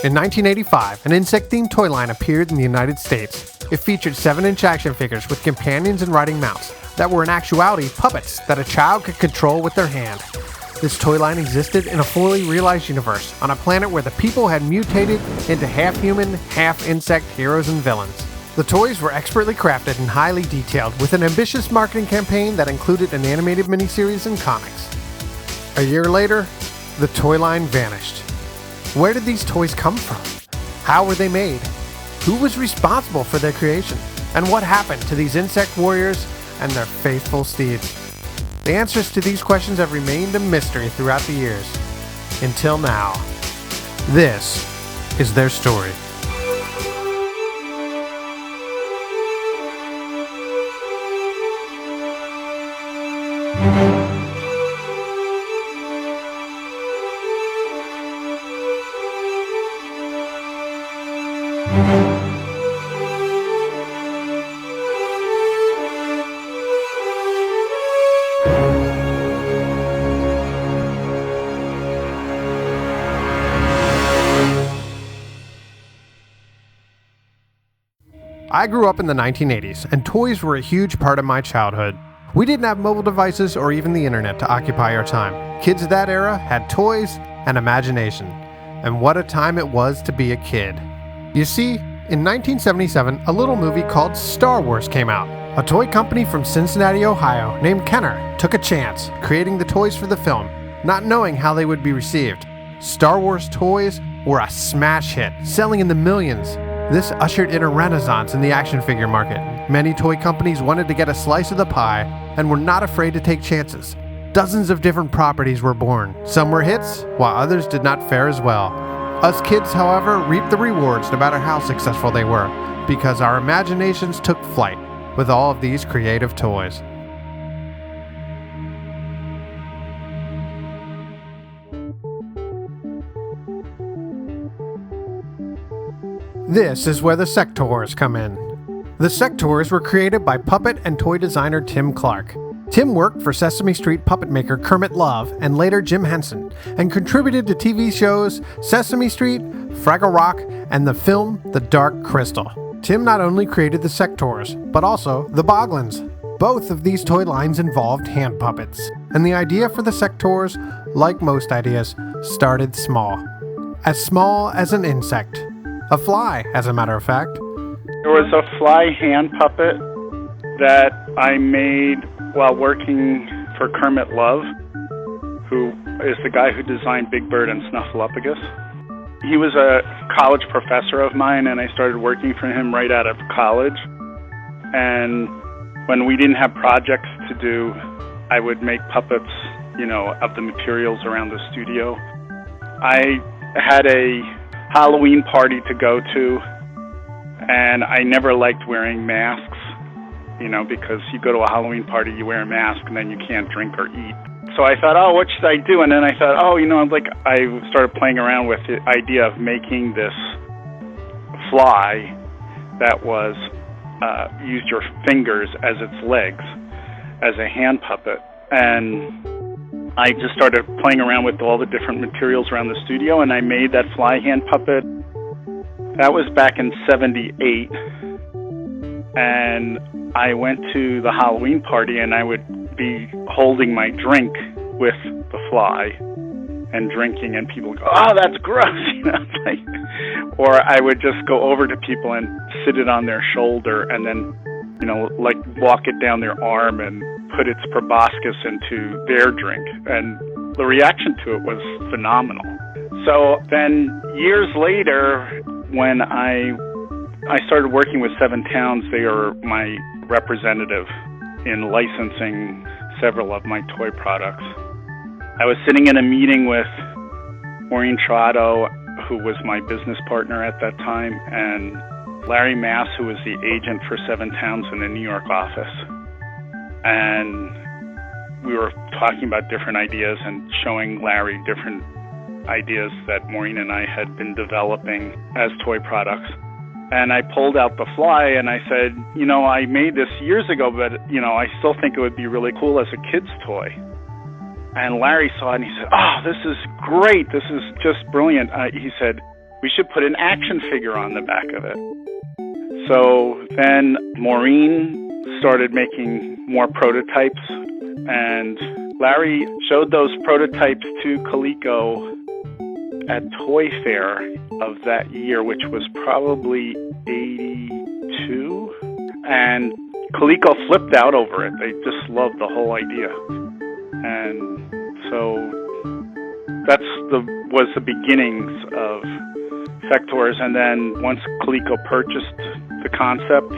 In 1985, an insect-themed toy line appeared in the United States. It featured 7-inch action figures with companions and riding mounts that were in actuality puppets that a child could control with their hand. This toy line existed in a fully realized universe on a planet where the people had mutated into half-human, half-insect heroes and villains. The toys were expertly crafted and highly detailed with an ambitious marketing campaign that included an animated miniseries and comics. A year later, the toy line vanished. Where did these toys come from? How were they made? Who was responsible for their creation? And what happened to these insect warriors and their faithful steeds? The answers to these questions have remained a mystery throughout the years. Until now. This is their story. I grew up in the 1980s, and toys were a huge part of my childhood. We didn't have mobile devices or even the internet to occupy our time. Kids of that era had toys and imagination. And what a time it was to be a kid. You see, in 1977, a little movie called Star Wars came out. A toy company from Cincinnati, Ohio, named Kenner, took a chance, creating the toys for the film, not knowing how they would be received. Star Wars toys were a smash hit, selling in the millions. This ushered in a renaissance in the action figure market. Many toy companies wanted to get a slice of the pie and were not afraid to take chances. Dozens of different properties were born. Some were hits, while others did not fare as well. Us kids, however, reaped the rewards no matter how successful they were, because our imaginations took flight with all of these creative toys. This is where the Sectaurs come in. The Sectaurs were created by puppet and toy designer Tim Clark. Tim worked for Sesame Street puppet maker Kermit Love and later Jim Henson, and contributed to TV shows Sesame Street, Fraggle Rock, and the film The Dark Crystal. Tim not only created the Sectaurs, but also the Boglins. Both of these toy lines involved hand puppets, and the idea for the Sectaurs, like most ideas, started small. As an insect. A fly, as a matter of fact. There was a fly hand puppet that I made while working for Kermit Love, who is the guy who designed Big Bird and Snuffleupagus. He was a college professor of mine, and I started working for him right out of college. And when we didn't have projects to do, I would make puppets, of the materials around the studio. I had a Halloween party to go to, and I never liked wearing masks, because you go to a Halloween party, you wear a mask, and then you can't drink or eat. So I thought, what should I do? And then I thought, I started playing around with the idea of making this fly that was, used your fingers as its legs, as a hand puppet. And I just started playing around with all the different materials around the studio, and I made that fly hand puppet. That was back in '78, and I went to the Halloween party, and I would be holding my drink with the fly and drinking, and people would go, "Oh, that's gross," or I would just go over to people and sit it on their shoulder, and then, walk it down their arm and put its proboscis into their drink, and the reaction to it was phenomenal. So then years later, when I started working with Seven Towns, they are my representative in licensing several of my toy products. I was sitting in a meeting with Maureen Trotter, who was my business partner at that time, and Larry Mass, who was the agent for Seven Towns in the New York office. And we were talking about different ideas and showing Larry different ideas that Maureen and I had been developing as toy products. And I pulled out the fly and I said, I made this years ago, but, I still think it would be really cool as a kid's toy. And Larry saw it and he said, "Oh, this is great. This is just brilliant." He said, we should put an action figure on the back of it. So then Maureen started making more prototypes, and Larry showed those prototypes to Coleco at Toy Fair of that year, which was probably 82. And Coleco flipped out over it. They just loved the whole idea. And so was the beginnings of Sectaurs. And then once Coleco purchased the concept,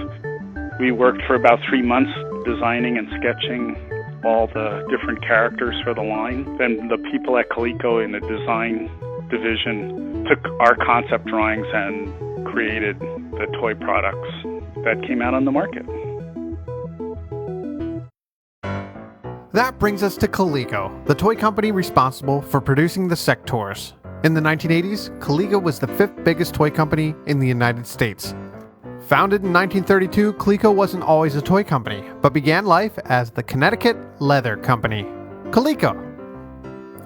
we worked for about 3 months designing and sketching all the different characters for the line. Then the people at Coleco in the design division took our concept drawings and created the toy products that came out on the market. That brings us to Coleco, the toy company responsible for producing the Sectaurs. In the 1980s, Coleco was the 5th biggest toy company in the United States. Founded in 1932, Coleco wasn't always a toy company, but began life as the Connecticut Leather Company, Coleco.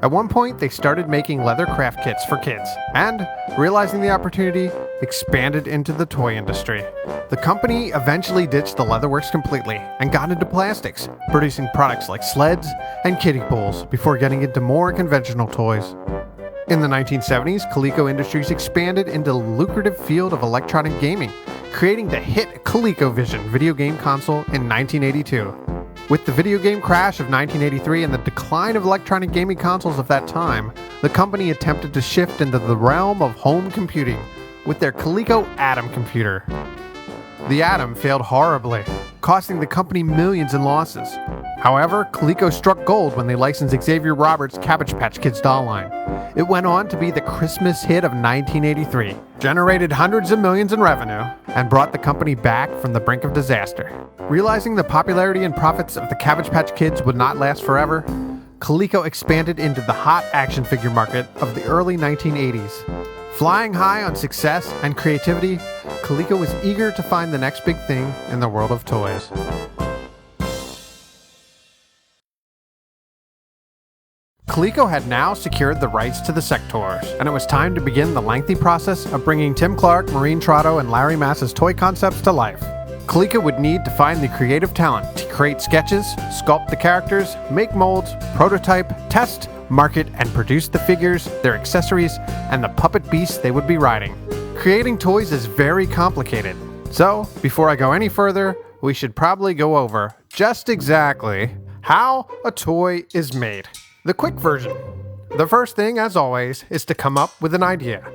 At one point, they started making leather craft kits for kids, and, realizing the opportunity, expanded into the toy industry. The company eventually ditched the leatherworks completely and got into plastics, producing products like sleds and kiddie pools before getting into more conventional toys. In the 1970s, Coleco Industries expanded into the lucrative field of electronic gaming, creating the hit ColecoVision video game console in 1982. With the video game crash of 1983 and the decline of electronic gaming consoles of that time, the company attempted to shift into the realm of home computing with their Coleco Adam computer. The Adam failed horribly, costing the company millions in losses. However, Coleco struck gold when they licensed Xavier Roberts' Cabbage Patch Kids doll line. It went on to be the Christmas hit of 1983, generated hundreds of millions in revenue, and brought the company back from the brink of disaster. Realizing the popularity and profits of the Cabbage Patch Kids would not last forever, Coleco expanded into the hot action figure market of the early 1980s. Flying high on success and creativity, Coleco was eager to find the next big thing in the world of toys. Coleco had now secured the rights to the Sectaurs, and it was time to begin the lengthy process of bringing Tim Clark, Maureen Trotto, and Larry Mass's toy concepts to life. Coleco would need to find the creative talent to create sketches, sculpt the characters, make molds, prototype, test, market, and produce the figures, their accessories, and the puppet beasts they would be riding. Creating toys is very complicated. So, before I go any further, we should probably go over just exactly how a toy is made. The quick version. The first thing, as always, is to come up with an idea.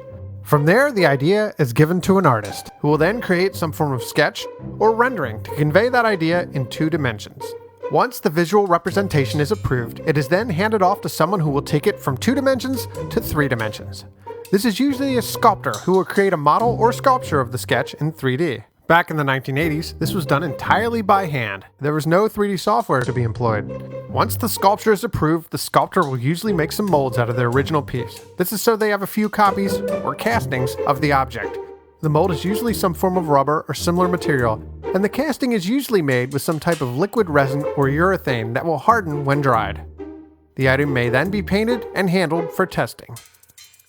From there, the idea is given to an artist, who will then create some form of sketch or rendering to convey that idea in 2 dimensions. Once the visual representation is approved, it is then handed off to someone who will take it from 2 dimensions to 3 dimensions. This is usually a sculptor who will create a model or sculpture of the sketch in 3D. Back in the 1980s, this was done entirely by hand. There was no 3D software to be employed. Once the sculpture is approved, the sculptor will usually make some molds out of their original piece. This is so they have a few copies, or castings, of the object. The mold is usually some form of rubber or similar material, and the casting is usually made with some type of liquid resin or urethane that will harden when dried. The item may then be painted and handled for testing.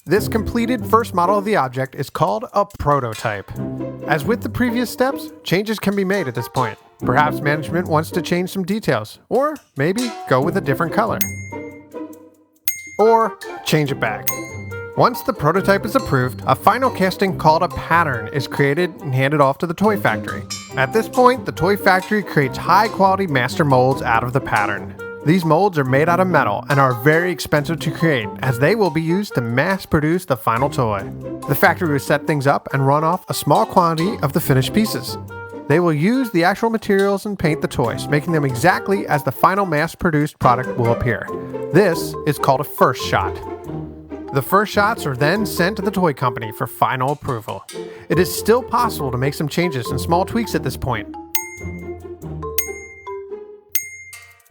This completed first model of the object is called a prototype. As with the previous steps, changes can be made at this point. Perhaps management wants to change some details, or maybe go with a different color. Or change it back. Once the prototype is approved, a final casting called a pattern is created and handed off to the toy factory. At this point, the toy factory creates high-quality master molds out of the pattern. These molds are made out of metal and are very expensive to create, as they will be used to mass produce the final toy. The factory will set things up and run off a small quantity of the finished pieces. They will use the actual materials and paint the toys, making them exactly as the final mass-produced product will appear. This is called a first shot. The first shots are then sent to the toy company for final approval. It is still possible to make some changes and small tweaks at this point.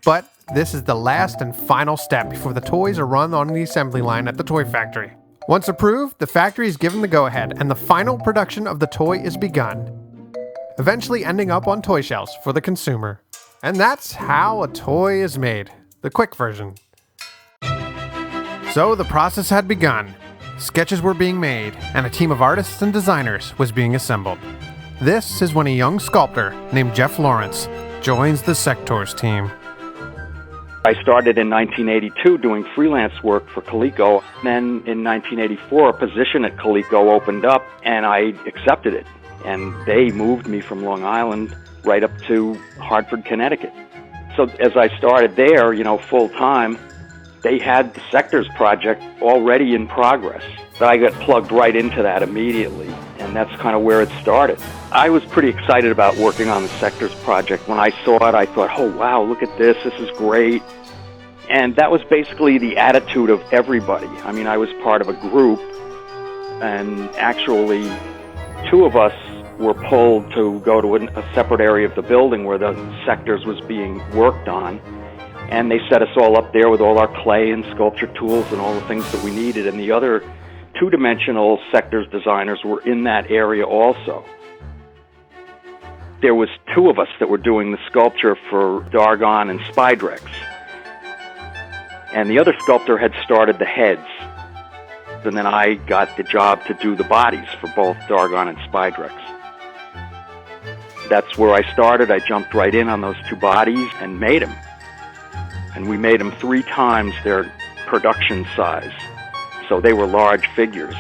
But this is the last and final step before the toys are run on the assembly line at the toy factory. Once approved, the factory is given the go-ahead and the final production of the toy is begun, eventually ending up on toy shelves for the consumer. And that's how a toy is made, the quick version. So the process had begun. Sketches were being made, and a team of artists and designers was being assembled. This is when a young sculptor named Jeff Lawrence joins the Sectaurs team. I started in 1982 doing freelance work for Coleco. Then in 1984, a position at Coleco opened up, and I accepted it. And they moved me from Long Island right up to Hartford, Connecticut. So as I started there, full time, they had the Sectaurs project already in progress. But I got plugged right into that immediately, and that's kind of where it started. I was pretty excited about working on the Sectaurs project. When I saw it, I thought, oh wow, look at this is great. And that was basically the attitude of everybody. I mean, I was part of a group, and actually 2 of us were pulled to go to a separate area of the building where the Sectaurs was being worked on. And they set us all up there with all our clay and sculpture tools and all the things that we needed. And the other 2-dimensional Sectaurs designers were in that area also. There was 2 of us that were doing the sculpture for Dargon and Spydrex. And the other sculptor had started the heads. And then I got the job to do the bodies for both Dargon and Spydrex. That's where I started. I jumped right in on those 2 bodies and made them. And we made them 3 times their production size. So they were large figures.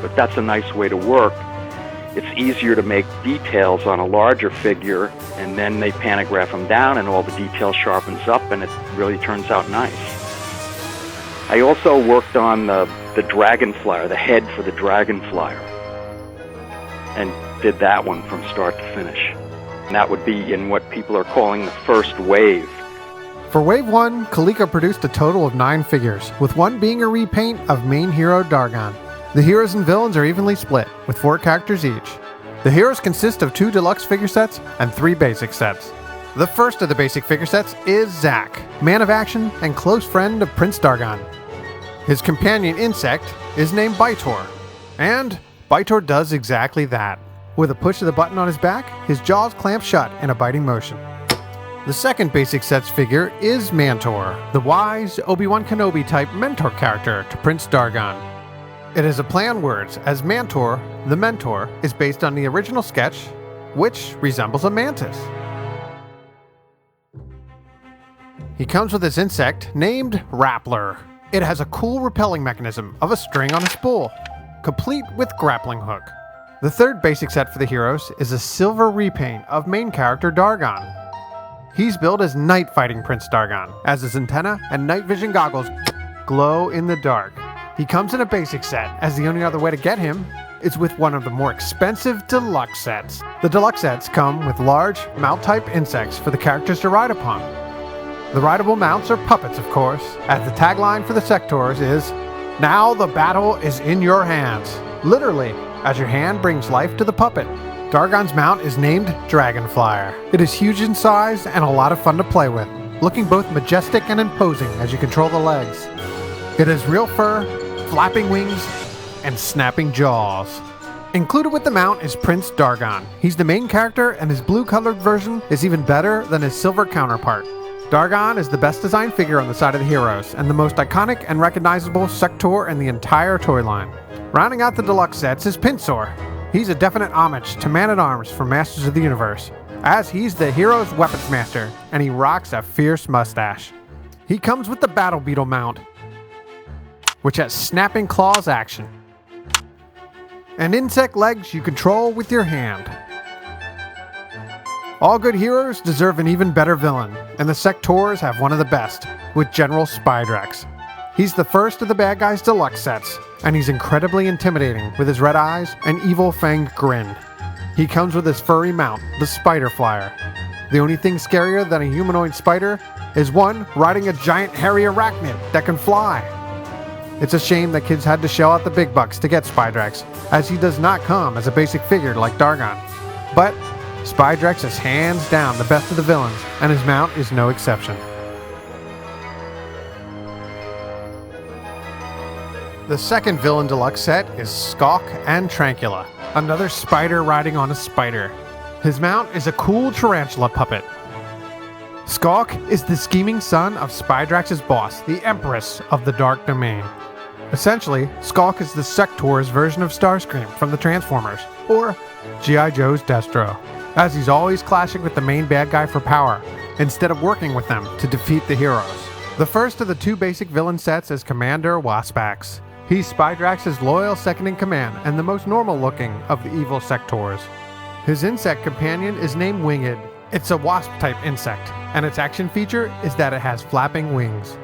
But that's a nice way to work. It's easier to make details on a larger figure, and then they pantograph them down and all the detail sharpens up, and it really turns out nice. I also worked on the Dragonflyer, the head for the Dragonflyer, and did that one from start to finish. And that would be in what people are calling the first wave. For Wave 1, Coleco produced a total of 9 figures, with 1 being a repaint of main hero Dargon. The heroes and villains are evenly split, with 4 characters each. The heroes consist of 2 deluxe figure sets and 3 basic sets. The first of the basic figure sets is Zack, man of action and close friend of Prince Dargon. His companion insect is named Bytor, and Bytor does exactly that. With a push of the button on his back, his jaws clamp shut in a biting motion. The second basic sets figure is Mantor, the wise Obi-Wan Kenobi type mentor character to Prince Dargon. It is a play on words, as Mantor, the mentor, is based on the original sketch, which resembles a mantis. He comes with his insect named Rappler. It has a cool repelling mechanism of a string on a spool, complete with grappling hook. The third basic set for the heroes is a silver repaint of main character Dargon. He's billed as Night Fighting Prince Dargon, as his antenna and night vision goggles glow in the dark. He comes in a basic set, as the only other way to get him is with one of the more expensive deluxe sets. The deluxe sets come with large, mount-type insects for the characters to ride upon. The rideable mounts are puppets, of course, as the tagline for the Sectaurs is, "Now the battle is in your hands," literally, as your hand brings life to the puppet. Dargon's mount is named Dragonflyer. It is huge in size and a lot of fun to play with, looking both majestic and imposing as you control the legs. It has real fur, flapping wings, and snapping jaws. Included with the mount is Prince Dargon. He's the main character, and his blue-colored version is even better than his silver counterpart. Dargon is the best designed figure on the side of the heroes, and the most iconic and recognizable Sectaur in the entire toy line. Rounding out the deluxe sets is Pinsor. He's a definite homage to Man-at-Arms from Masters of the Universe, as he's the hero's weapons master, and he rocks a fierce mustache. He comes with the Battle Beetle mount, which has snapping claws action, and insect legs you control with your hand. All good heroes deserve an even better villain, and the Sectaurs have one of the best, with General Spydrex. He's the first of the bad guys deluxe sets, and he's incredibly intimidating with his red eyes and evil-fanged grin. He comes with his furry mount, the Spider Flyer. The only thing scarier than a humanoid spider is one riding a giant hairy arachnid that can fly. It's a shame that kids had to shell out the big bucks to get Spydrex, as he does not come as a basic figure like Dargon. But Spydrex is hands down the best of the villains, and his mount is no exception. The second villain deluxe set is Skalk and Trancula, another spider riding on a spider. His mount is a cool tarantula puppet. Skalk is the scheming son of Spydrex's boss, the Empress of the Dark Domain. Essentially, Skulk is the Sector's version of Starscream from the Transformers, or G.I. Joe's Destro, as he's always clashing with the main bad guy for power, instead of working with them to defeat the heroes. The first of the two basic villain sets is Commander Waspax. He's Spydrax's loyal second-in-command and the most normal-looking of the evil Sectors. His insect companion is named Winged. It's a wasp-type insect, and its action feature is that it has flapping wings.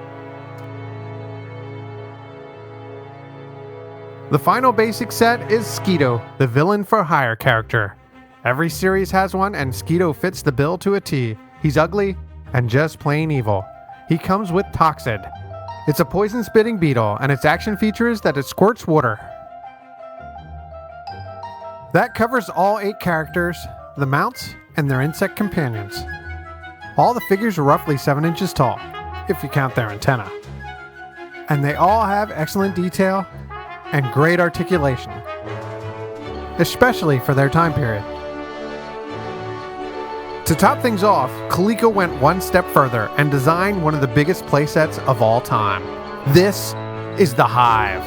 The final basic set is Skeeto, the villain for hire character. Every series has one, and Skeeto fits the bill to a T. He's ugly and just plain evil. He comes with Toxid. It's a poison-spitting beetle, and its action feature is that it squirts water. That covers all 8 characters, the mounts, and their insect companions. All the figures are roughly 7 inches tall, if you count their antenna. And they all have excellent detail and great articulation, especially for their time period. To top things off, Coleco went one step further and designed one of the biggest playsets of all time. This is the Hive.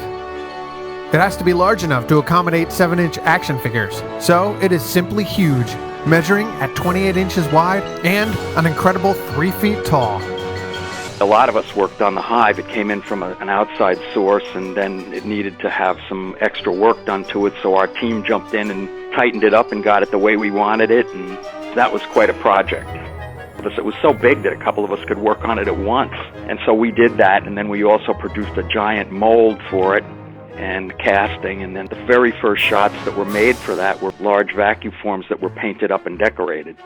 It has to be large enough to accommodate 7-inch action figures, so it is simply huge, measuring at 28 inches wide and an incredible 3 feet tall. A lot of us worked on the Hive. It came in from an outside source, and then it needed to have some extra work done to it, so our team jumped in and tightened it up and got it the way we wanted it, and that was quite a project. It was so big that a couple of us could work on it at once, and so we did that, and then we also produced a giant mold for it and casting, and then the very first shots that were made for that were large vacuum forms that were painted up and decorated.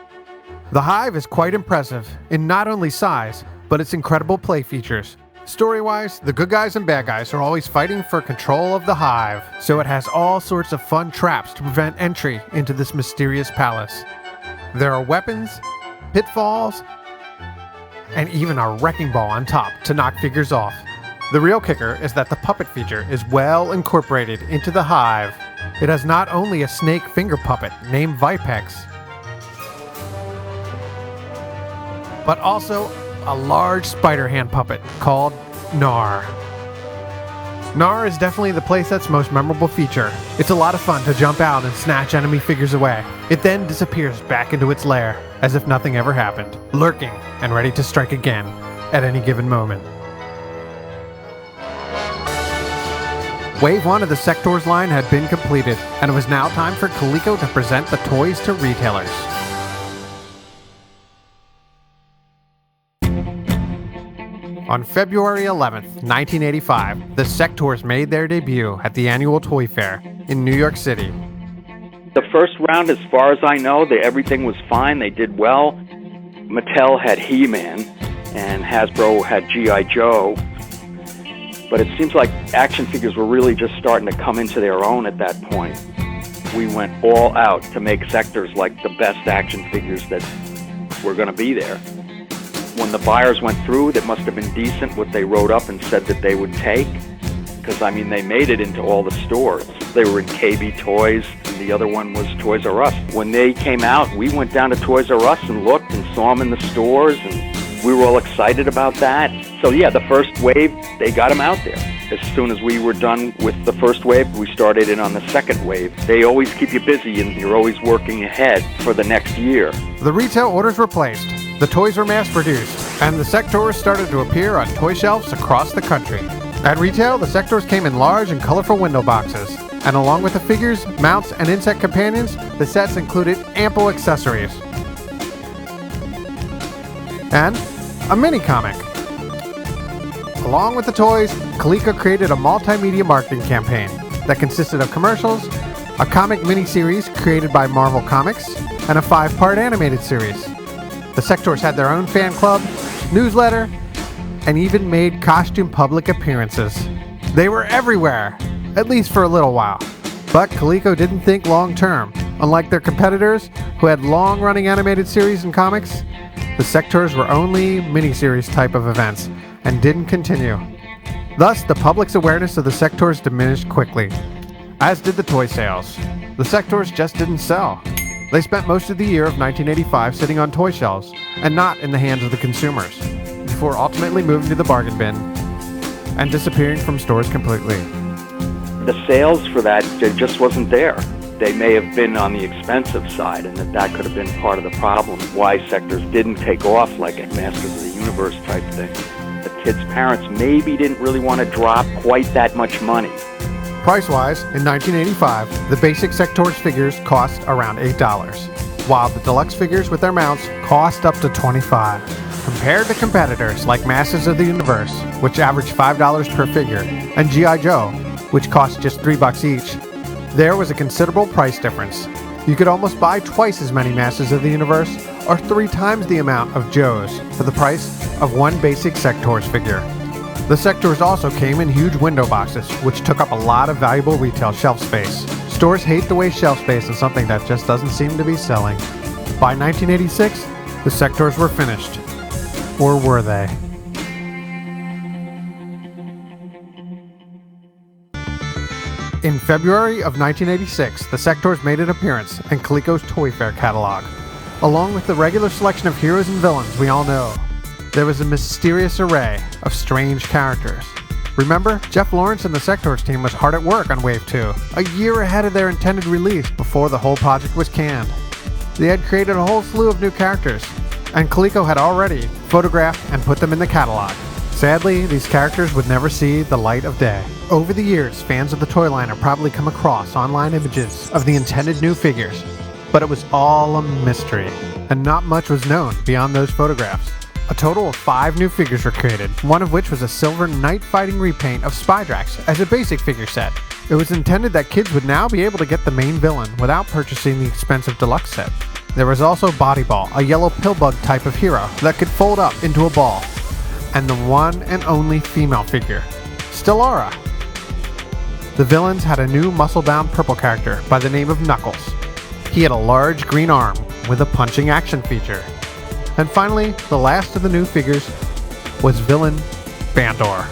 The Hive is quite impressive in not only size, but its incredible play features. Story-wise, the good guys and bad guys are always fighting for control of the Hive, so it has all sorts of fun traps to prevent entry into this mysterious palace. There are weapons, pitfalls, and even a wrecking ball on top to knock figures off. The real kicker is that the puppet feature is well incorporated into the Hive. It has not only a snake finger puppet named Vipex, but also a large spider hand puppet called Gnar. Gnar is definitely the playset's most memorable feature. It's a lot of fun to jump out and snatch enemy figures away. It then disappears back into its lair, as if nothing ever happened, lurking and ready to strike again at any given moment. Wave 1 of the Sectors line had been completed, and it was now time for Coleco to present the toys to retailers. On February 11th, 1985, the Sectors made their debut at the annual Toy Fair in New York City. The first round, as far as I know, everything was fine. They did well. Mattel had He-Man, and Hasbro had G.I. Joe. But it seems like action figures were really just starting to come into their own at that point. We went all out to make Sectors like the best action figures that were going to be there. When the buyers went through, that must have been decent what they wrote up and said that they would take. Because, I mean, they made it into all the stores. They were in KB Toys, and the other one was Toys R Us. When they came out, we went down to Toys R Us and looked and saw them in the stores, and we were all excited about that. So, yeah, the first wave, they got them out there. As soon as we were done with the first wave, we started in on the second wave. They always keep you busy, and you're always working ahead for the next year. The retail orders were placed, the toys were mass-produced, and the Sectors started to appear on toy shelves across the country. At retail, the Sectors came in large and colorful window boxes, and along with the figures, mounts, and insect companions, the sets included ample accessories. And a mini-comic. Along with the toys, Coleco created a multimedia marketing campaign that consisted of commercials, a comic miniseries created by Marvel Comics, and a 5-part animated series. The Sectors had their own fan club, newsletter, and even made costume public appearances. They were everywhere, at least for a little while. But Coleco didn't think long-term. Unlike their competitors, who had long-running animated series and comics, the Sectors were only miniseries type of events and didn't continue. Thus, the public's awareness of the Sectors diminished quickly, as did the toy sales. The Sectors just didn't sell. They spent most of the year of 1985 sitting on toy shelves and not in the hands of the consumers, before ultimately moving to the bargain bin. and disappearing from stores completely. The sales for that just wasn't there. They may have been on the expensive side, and that could have been part of the problem, why sectors didn't take off like a Masters of the Universe type thing. The kids' parents maybe didn't really want to drop quite that much money. Price-wise, in 1985, the basic Sectors figures cost around $8, while the deluxe figures with their mounts cost up to $25. Compared to competitors like Masters of the Universe, which averaged $5 per figure, and G.I. Joe, which cost just $3 each, there was a considerable price difference. You could almost buy twice as many Masters of the Universe, or 3 times the amount of Joes, for the price of one basic Sectors figure. The Sectors also came in huge window boxes, which took up a lot of valuable retail shelf space. Stores hate to waste shelf space on something that just doesn't seem to be selling. By 1986, the Sectors were finished. Or were they? In February of 1986, the Sectors made an appearance in Coleco's Toy Fair catalog. Along with the regular selection of heroes and villains we all know, there was a mysterious array of strange characters. Remember, Jeff Lawrence and the Sectors team was hard at work on Wave 2, a year ahead of their intended release before the whole project was canned. They had created a whole slew of new characters, and Coleco had already photographed and put them in the catalog. Sadly, these characters would never see the light of day. Over the years, fans of the toy line have probably come across online images of the intended new figures, but it was all a mystery, and not much was known beyond those photographs. A total of 5 new figures were created, one of which was a silver night fighting repaint of Spydrax as a basic figure set. It was intended that kids would now be able to get the main villain without purchasing the expensive deluxe set. There was also Body Ball, a yellow pillbug type of hero that could fold up into a ball, and the one and only female figure, Stellara. The villains had a new muscle-bound purple character by the name of Knuckles. He had a large green arm with a punching action feature. And finally, the last of the new figures was villain Bandor.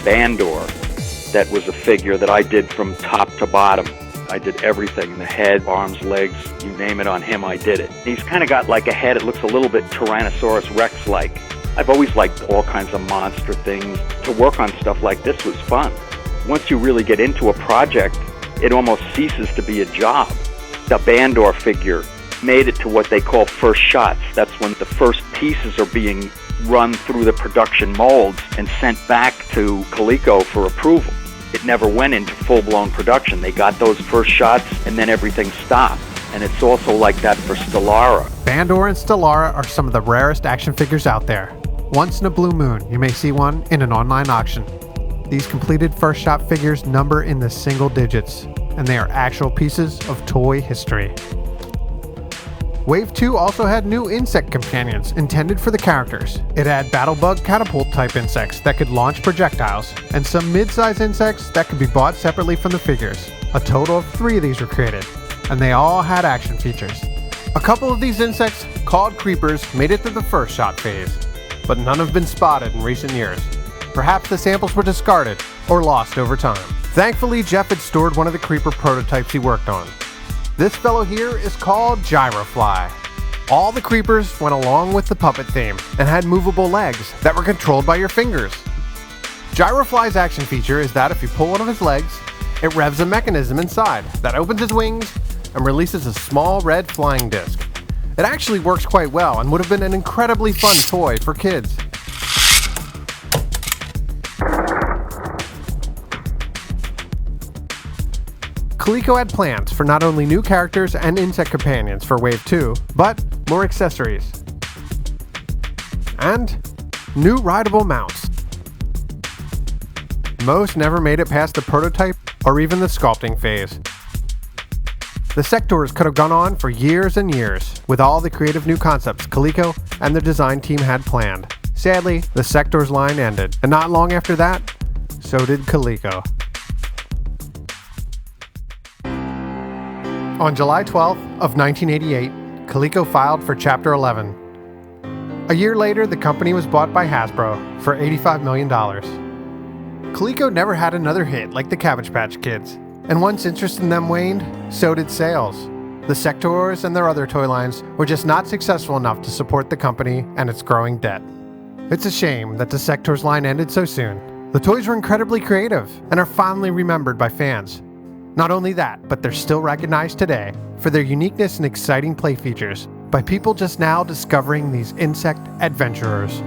Bandor, that was a figure that I did from top to bottom. I did everything, the head, arms, legs, you name it on him, I did it. He's kind of got like a head, it looks a little bit Tyrannosaurus Rex-like. I've always liked all kinds of monster things. To work on stuff like this was fun. Once you really get into a project, it almost ceases to be a job. The Bandor figure made it to what they call first shots. That's when the first pieces are being run through the production molds and sent back to Coleco for approval. It never went into full-blown production. They got those first shots and then everything stopped. And it's also like that for Stellara. Bandor and Stellara are some of the rarest action figures out there. Once in a blue moon, you may see one in an online auction. These completed first shot figures number in the single digits, and they are actual pieces of toy history. Wave 2 also had new insect companions intended for the characters. It had Battlebug catapult type insects that could launch projectiles, and some mid-size insects that could be bought separately from the figures. A total of 3 of these were created, and they all had action features. A couple of these insects, called creepers, made it to the first shot phase, but none have been spotted in recent years. Perhaps the samples were discarded or lost over time. Thankfully, Jeff had stored one of the creeper prototypes he worked on. This fellow here is called Gyrofly. All the creepers went along with the puppet theme and had movable legs that were controlled by your fingers. Gyrofly's action feature is that if you pull one of his legs, it revs a mechanism inside that opens his wings and releases a small red flying disc. It actually works quite well and would have been an incredibly fun toy for kids. Coleco had plans for not only new characters and insect companions for Wave 2, but more accessories. And new rideable mounts. Most never made it past the prototype or even the sculpting phase. The Sectors could have gone on for years and years with all the creative new concepts Coleco and the design team had planned. Sadly, the Sectors line ended, and not long after that, so did Coleco. On July 12th of 1988, Coleco filed for Chapter 11. A year later, the company was bought by Hasbro for $85 million. Coleco never had another hit like the Cabbage Patch Kids, and once interest in them waned, so did sales. The Sectors and their other toy lines were just not successful enough to support the company and its growing debt. It's a shame that the Sectors line ended so soon, The toys were incredibly creative and are fondly remembered by fans. Not only that, but they're still recognized today for their uniqueness and exciting play features by people just now discovering these insect adventurers.